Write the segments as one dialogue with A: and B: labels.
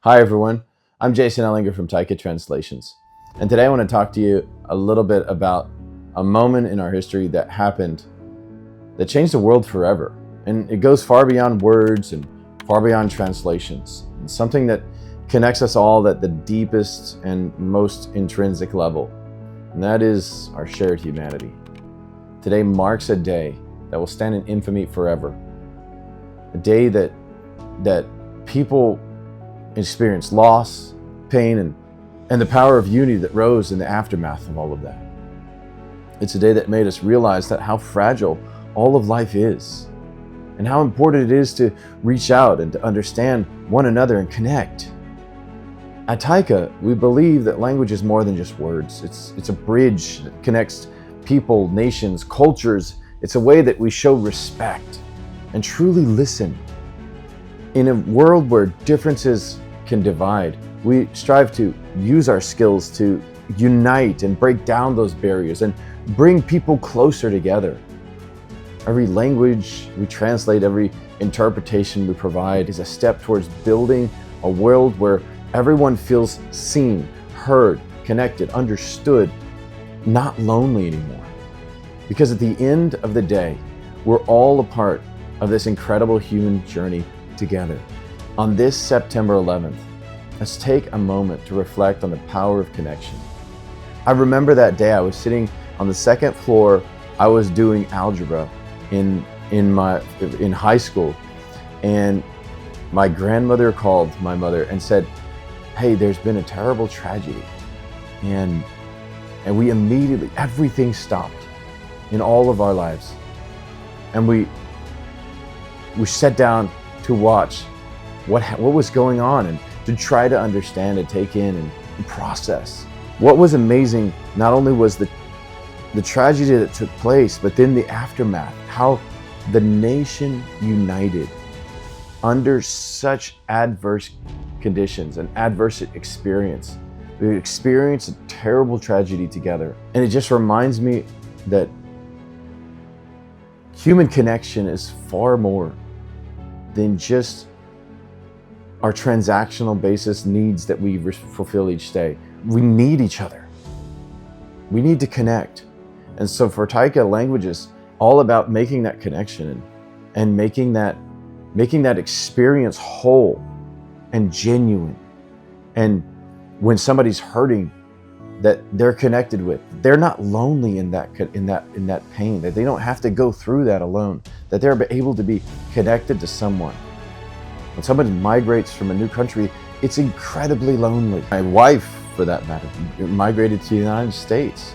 A: Hi everyone, I'm Jason Ellinger from Taika Translations, and today I want to talk to you a little bit about a moment in our history that happened that changed the world forever. And it goes far beyond words and far beyond translations. It's something that connects us all at the deepest and most intrinsic level, and that is our shared humanity. Today marks a day that will stand in infamy forever. A day that people experience loss, pain, and the power of unity that rose in the aftermath of all of that. It's a day that made us realize that how fragile all of life is, and how important it is to reach out and to understand one another and connect. At Taika, we believe that language is more than just words. It's a bridge that connects people, nations, cultures. It's a way that we show respect and truly listen. In a world where differences can divide, we strive to use our skills to unite and break down those barriers and bring people closer together. Every language we translate, every interpretation we provide is a step towards building a world where everyone feels seen, heard, connected, understood, not lonely anymore. Because at the end of the day, we're all a part of this incredible human journey together. On this September 11th, let's take a moment to reflect on the power of connection. I remember that day I was sitting on the second floor. I was doing algebra in high school, and my grandmother called my mother and said, "Hey, there's been a terrible tragedy." And we immediately, everything stopped in all of our lives. And we sat down to watch what was going on and to try to understand and take in and process. What was amazing not only was the tragedy that took place, but then the aftermath, how the nation united under such adverse conditions and adverse experience. We experienced a terrible tragedy together. And it just reminds me that human connection is far more than just our transactional basis needs that we fulfill each day. We need each other. We need to connect. And so for Taika, language is all about making that connection and making that experience whole and genuine. And when somebody's hurting, that they're connected with, they're not lonely in that pain, that they don't have to go through that alone, that they're able to be connected to someone. When somebody migrates from a new country, it's incredibly lonely. My wife, for that matter, migrated to the United States.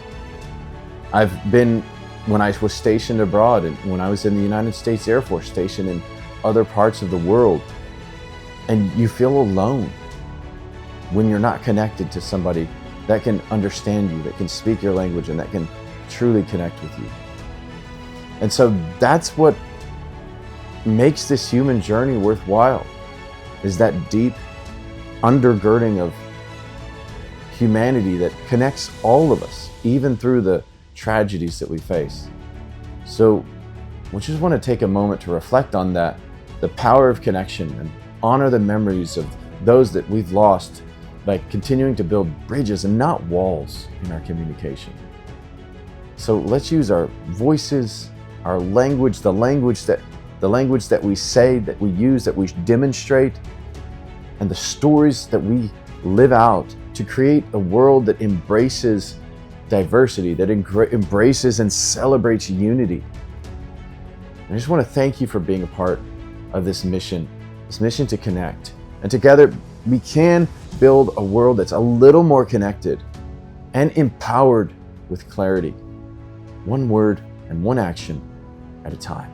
A: I've been, when I was stationed abroad, and when I was in the United States Air Force, stationed in other parts of the world, and you feel alone when you're not connected to somebody that can understand you, that can speak your language, and that can truly connect with you. And so that's what makes this human journey worthwhile, is that deep undergirding of humanity that connects all of us, even through the tragedies that we face. So we just want to take a moment to reflect on that, the power of connection, and honor the memories of those that we've lost by continuing to build bridges and not walls in our communication. So let's use our voices, our language, the language that we say, that we use, that we demonstrate, and the stories that we live out to create a world that embraces diversity, that embraces and celebrates unity. And I just want to thank you for being a part of this mission to connect. And together we can build a world that's a little more connected and empowered with clarity, one word and one action at a time.